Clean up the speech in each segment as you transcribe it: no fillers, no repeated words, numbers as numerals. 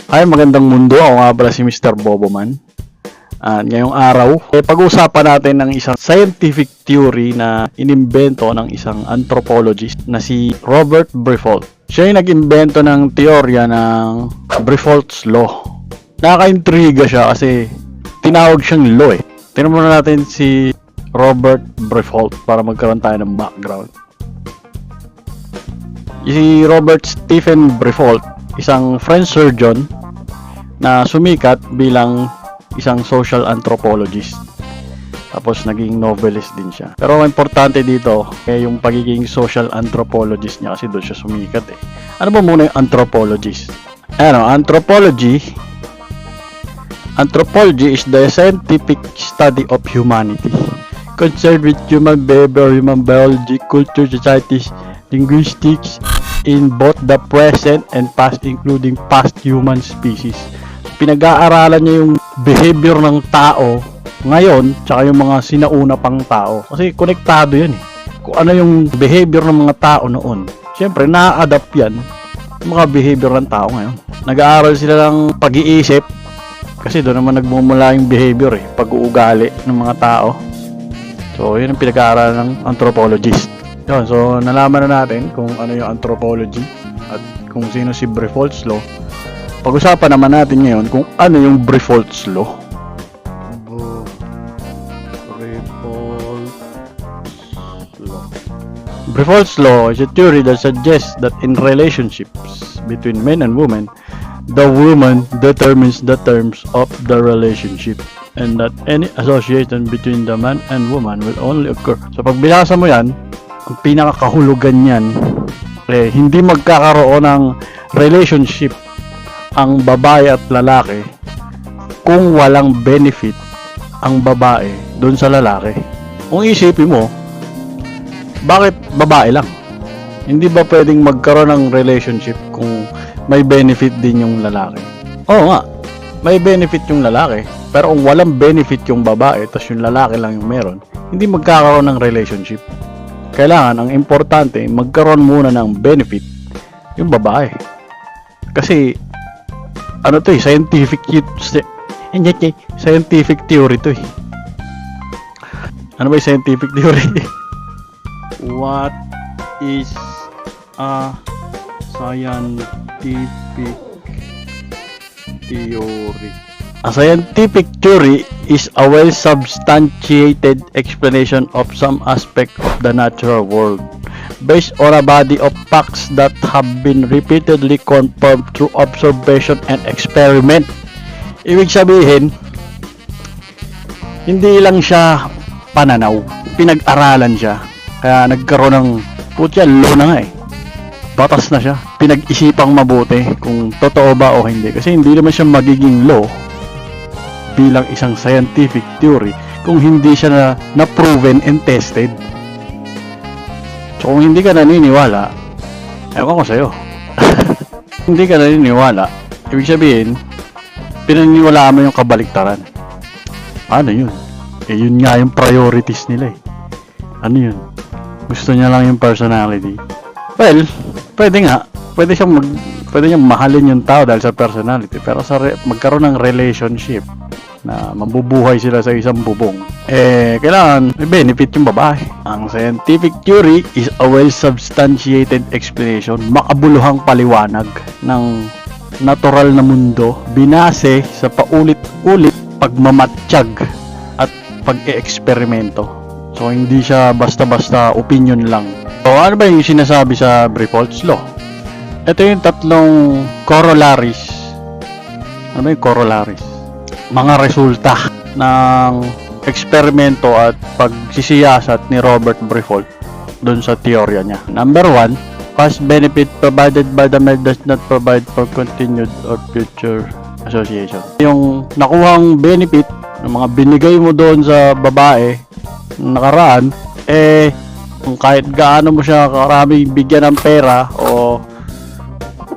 Ay, magandang mundo. Ako nga pala si Mr. Boboman. Ngayong araw, pag-uusapan natin ng isang scientific theory na inimbento ng isang anthropologist na si Robert Briffault. Siya yung nag-imbento ng teorya ng Briffault's Law. Nakaka-intriga siya kasi tinawag siyang law eh. Tingnan muna natin si Robert Briffault para magkaroon tayo ng background. Si Robert Stephen Briffault, isang French surgeon na sumikat bilang isang social anthropologist. Tapos naging novelist din siya. Pero ang importante dito yung pagiging social anthropologist niya kasi doon siya sumikat eh. Ano ba muna yung anthropologist? Anthropology is the scientific study of humanity concerned with human behavior, human biology, culture, societies, linguistics in both the present and past, including past human species. Pinag-aaralan niya yung behavior ng tao ngayon tsaka yung mga sinauna pang tao kasi konektado yan eh. Kung ano yung behavior ng mga tao noon, syempre na-adapt yan yung mga behavior ng tao ngayon. Nag-aaral sila ng pag-iisip kasi doon naman nagmumula yung behavior eh, pag-uugali ng mga tao. So yun ang pinag-aaralan ng anthropologist. Yun, so nalaman na natin kung ano yung anthropology at kung sino si Briffault's Law. Pag-usapan naman natin ngayon kung ano yung Briffault's Law. Briffault's Law is a theory that suggests that in relationships between men and women, the woman determines the terms of the relationship and that any association between the man and woman will only occur. So pag binasa mo yan, ang pinakakahulugan yan, hindi magkakaroon ng relationship ang babae at lalaki kung walang benefit ang babae doon sa lalaki. Kung isipin mo, bakit babae lang? Hindi ba pwedeng magkaroon ng relationship kung may benefit din yung lalaki? Oo nga, may benefit yung lalaki, pero kung walang benefit yung babae tapos yung lalaki lang yung meron, hindi magkakaroon ng relationship. Kailangan, ang importante, magkaroon muna ng benefit yung babae. Kasi ano to eh, scientific theory to eh. Ano ba yung scientific theory? What is a scientific theory? A scientific theory is a well-substantiated explanation of some aspect of the natural world based on a body of facts that have been repeatedly confirmed through observation and experiment. Ibig sabihin, hindi lang siya pananaw, pinag-aralan siya. Kaya nagkaroon ng law na nga eh. Batas na siya. Pinag-isipang mabuti kung totoo ba o hindi. Kasi hindi naman siya magiging law bilang isang scientific theory kung hindi siya na proven and tested. So kung hindi ka naniniwala, ewan ko sa'yo. Hindi ka naniniwala, ibig sabihin, pinaniniwalaan mo yung kabaliktaran. Ano yun? Yun nga yung priorities nila eh. Ano yun? Gusto niya lang yung personality. Well, pwede nga. Pwede siyang mahalin yung tao dahil sa personality. Pero magkaroon ng relationship na mabubuhay sila sa isang bubong, kailangan may benefit yung babae. Ang scientific theory is a well-substantiated explanation, makabuluhang paliwanag ng natural na mundo binase sa paulit-ulit pagmamatsyag at pag-e-eksperimento. So hindi siya basta-basta opinion lang. So ano ba yung sinasabi sa Briffault's Law? Ito yung tatlong corollaries. Ano ba yung corollaries? Mga resulta ng eksperimento at pagsisiyasat ni Robert Briffault dun sa teorya niya. Number 1, past benefit provided by the male does not provide for continued or future association. Yung nakuhang benefit ng mga binigay mo doon sa babae nakaraan, kung kahit gaano mo siya karami bigyan ng pera o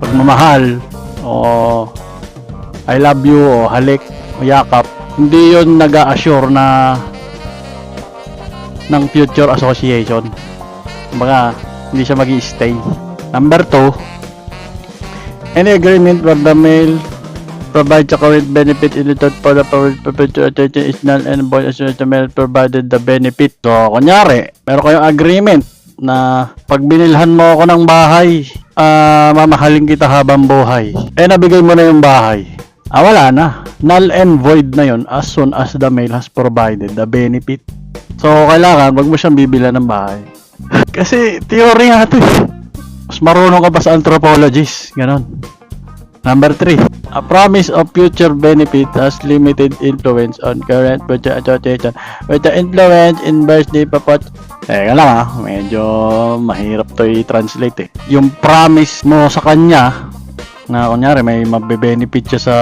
pagmamahal o I love you o halik o yakap, hindi yun nag-a-assure na ng future association. Kumbaga, hindi siya magi-stay. Number 2, any agreement where the male provide the current benefit in return for the perpetual attention is null and void as the male provided the benefit. So, kunyari, meron kayong agreement na pag binilhan mo ako ng bahay, mamahalin kita habang buhay. Nabigay mo na yung bahay. Wala na. Null and void na yon as soon as the male has provided the benefit. So, kailangan, wag mo siyang bibilan ng bahay. Kasi, theory nga ito eh. Mas marunong ka pa sa anthropologist. Ganon. Number 3. A promise of future benefit has limited influence on current future association with the influence inversely proportional. Teka lang medyo mahirap to i-translate eh. Yung promise mo sa kanya na kunyari may mabe-benefit siya sa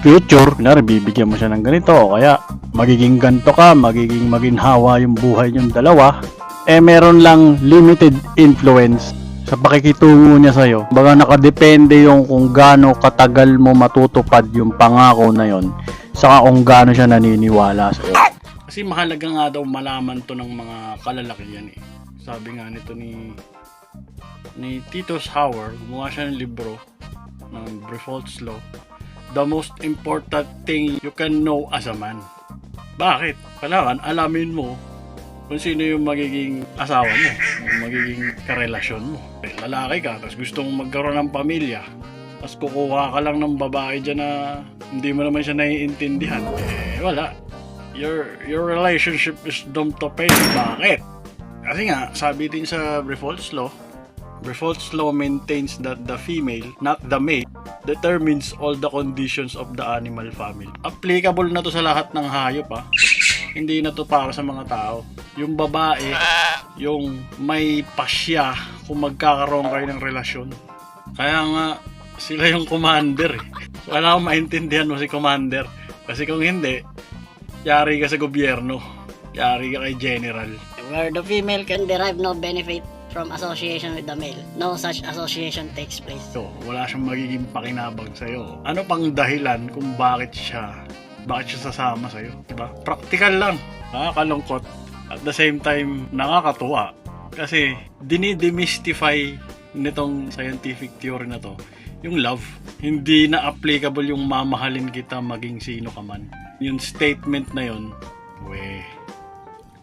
future, kunyari bibigyan mo siya ng ganito o kaya magiging ganto ka, magiging maginhawa yung buhay yung dalawa, meron lang limited influence sa pakikitungo niya sa'yo. Baga nakadepende yung kung gaano katagal mo matutupad yung pangako na yon, saka kung gaano siya naniniwala sa'yo. Kasi mahalaga nga daw malaman to ng mga kalalakihan eh. Sabi nga nito ni Titus Howard, gumawa siya ng libro ng Brefault's Law, the most important thing you can know as a man. Bakit? Kailangan alamin mo kung sino yung magiging asawa mo, yung magiging karelasyon mo. Lalaki ka, tapos gusto mong magkaroon ng pamilya, tapos kukuha ka lang ng babae dyan na hindi mo naman siya naiintindihan. Wala. Your relationship is doomed to fail. Bakit? Kasi nga, sabi din sa Brefault's Law maintains that the female, not the male, determines all the conditions of the animal family. Applicable na to sa lahat ng hayop Hindi na to para sa mga tao. Yung babae, yung may pasya kung magkakaroon kayo ng relasyon. Kaya nga, sila yung commander eh. So, wala akong maintindihan mo si commander. Kasi kung hindi, yari ka sa gobyerno. Yari ka kay general. Where the female can derive no benefit from association with the male, no such association takes place. So, wala siyang magiging pakinabang sa'yo. Ano pang dahilan kung bakit siya sasama sa'yo? Diba? Practical lang. Nakakalungkot. At the same time, nakakatuwa. Kasi, dinidemystify nitong scientific theory na to, yung love. Hindi na applicable yung mamahalin kita maging sino ka man. Yung statement na yun,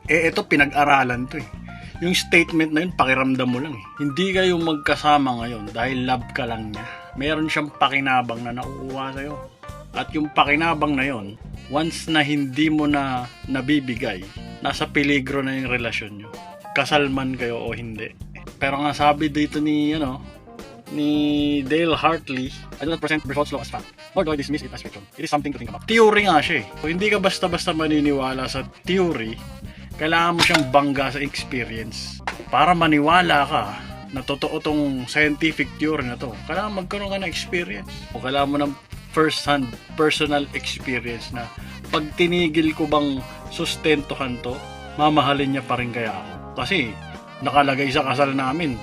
ito pinag-aralan to eh. Yung statement na yun, pakiramdam mo lang eh. Hindi kayo magkasama ngayon dahil love ka lang niya. Meron siyang pakinabang na nakukuha sa'yo. At yung pakinabang na yun, once na hindi mo na nabibigay, nasa peligro na yung relasyon nyo. Kasal man kayo o hindi. Pero nga sabi dito ni Dale Hartley, I do not present Brefault's Law as fact, nor do I dismiss it as fiction. It is something to think about. Theory nga siya eh. So, hindi ka basta-basta maniniwala sa theory, kailangan mo siyang bangga sa experience. Para maniwala ka na totoo tong scientific theory na to, kailangan magkaroon ka ng experience. O kailangan mo ng first-hand personal experience na pag tinigil ko bang sustentuhan to, mamahalin niya pa rin kaya ako. Kasi nakalagay sa kasal namin,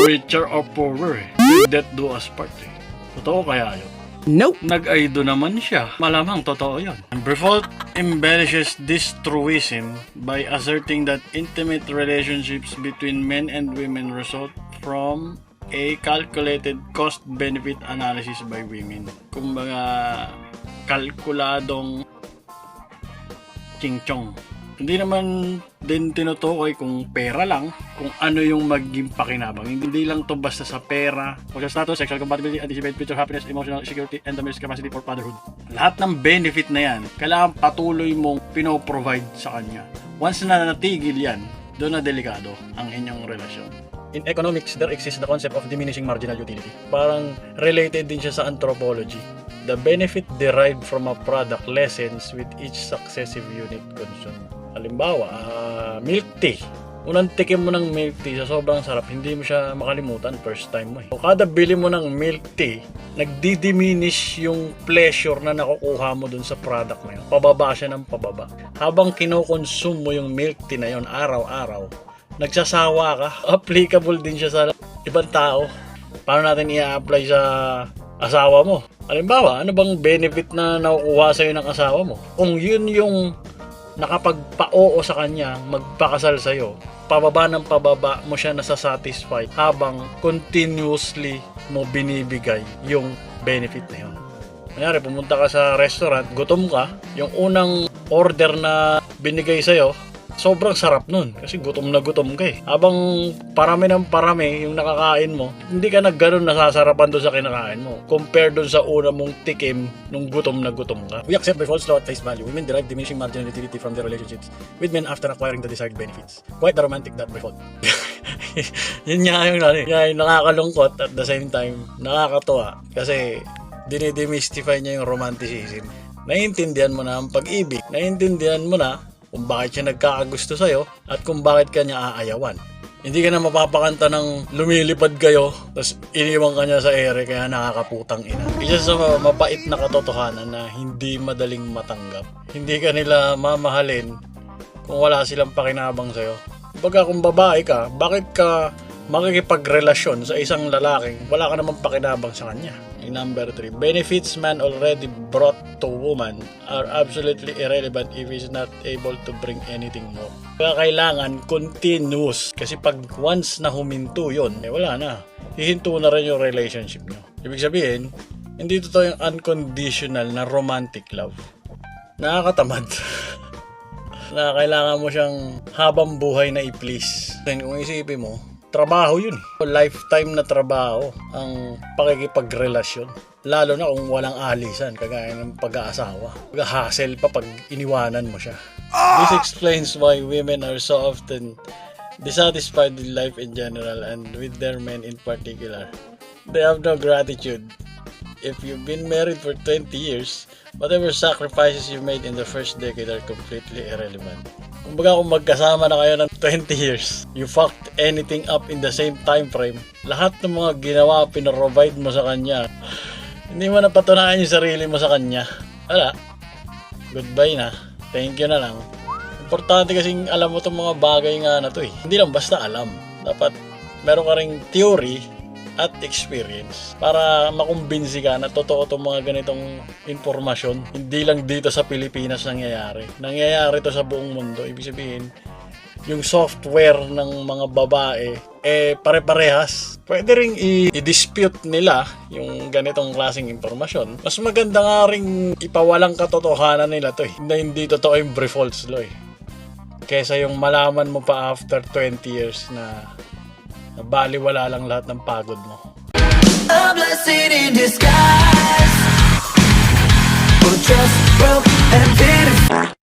richer or poorer, death do us part eh. Totoo kaya yun? Nope. Nag-aido naman siya. Malamang totoo yun. Brefault embellishes this truism by asserting that intimate relationships between men and women result from a calculated cost-benefit analysis by women. Kumbaga, kalkuladong ching-chong. Hindi naman din tinutukoy kung pera lang, kung ano yung maging pakinabang. Hindi lang to basta sa pera, social status, sexual compatibility, anticipated future happiness, emotional security, and the male's capacity for fatherhood. Lahat ng benefit na yan, kailangan patuloy mong pinoprovide sa kanya. Once na natigil yan, doon na delikado ang inyong relasyon. In economics, there exists the concept of diminishing marginal utility. Parang related din siya sa anthropology. The benefit derived from a product lessens with each successive unit consumed. Halimbawa, milk tea. Unang tikim mo ng milk tea, sa sobrang sarap, hindi mo siya makalimutan first time mo eh. So, kada bili mo ng milk tea, nagdi-diminish yung pleasure na nakukuha mo dun sa product na yun. Pababa siya ng pababa. Habang kinokonsume mo yung milk tea na yun araw-araw, nagsasawa ka. Applicable din siya sa ibang tao. Paano natin i-apply sa asawa mo? Halimbawa, ano bang benefit na nakukuha sa'yo ng asawa mo? Kung yun yung nakapagpa-oo sa kanya, magpakasal sa'yo, pababa ng pababa mo siya nasasatisfy habang continuously mo binibigay yung benefit na yun. Kunyari, pumunta ka sa restaurant, gutom ka, yung unang order na binigay sa'yo, sobrang sarap nun kasi gutom na gutom ka eh. Habang parami ng parami yung nakakain mo, hindi ka na ganun nasasarapan doon sa kinakain mo compared doon sa una mong tikim nung gutom na gutom ka. We accept by false law at face value. Women derive diminishing marginal utility from their relationships with men after acquiring the desired benefits. Quite the romantic that by fault. Yun nga yung nakakalungkot at the same time nakakatuwa kasi dinidemystify niya yung romanticism. Naiintindihan mo na ang pag-ibig. Naiintindihan mo na kung bakit siya nagkakagusto sa'yo at kung bakit ka niya aayawan. Hindi ka na mapapakanta ng lumilipad kayo tapos iniwan ka niya sa ere kaya nakakaputang ina. Isa sa mapait na katotohanan na hindi madaling matanggap. Hindi ka nila mamahalin kung wala silang pakinabang sa'yo. Baga kung babae ka, bakit ka makikipagrelasyon sa isang lalaking wala ka namang pakinabang sa kanya? Yung number 3, benefits man already brought to woman are absolutely irrelevant if he's not able to bring anything more. Kaya kailangan continuous kasi pag once na huminto yun, wala na. Hihinto na rin yung relationship nyo. Ibig sabihin, hindi totoo yung unconditional na romantic love. Nakakatamad. Na kailangan mo siyang habang buhay na i-please. Then kung isipin mo, trabaho yun. Lifetime na trabaho ang pakikipagrelasyon. Lalo na kung walang alisan, kagaya ng pag-aasawa. Hassle pa pag iniwanan mo siya. This explains why women are so often dissatisfied with life in general and with their men in particular. They have no gratitude. If you've been married for 20 years, whatever sacrifices you made in the first decade are completely irrelevant. Kumbaga kung magkasama na kayo ng 20 years, you fucked anything up in the same time frame, lahat ng mga ginawa, pinaprovide mo sa kanya, hindi mo napatunayan yung sarili mo sa kanya. Wala. Goodbye na. Thank you na lang. Importante kasing alam mo itong mga bagay nga na to eh. Hindi lang basta alam. Dapat meron ka ring theory at experience para makumbinsi ka na totoo itong mga ganitong informasyon. Hindi lang dito sa Pilipinas nangyayari. Nangyayari to sa buong mundo. Ibig sabihin, yung software ng mga babae pare-parehas. Pwede ring i-dispute nila yung ganitong klaseng informasyon. Mas maganda nga ring ipawalang katotohanan nila to eh. Hindi totoo yung false law eh. Kesa yung malaman mo pa after 20 years na baliwala lang lahat ng pagod mo. A blessing in disguise, or just broke and pitiful.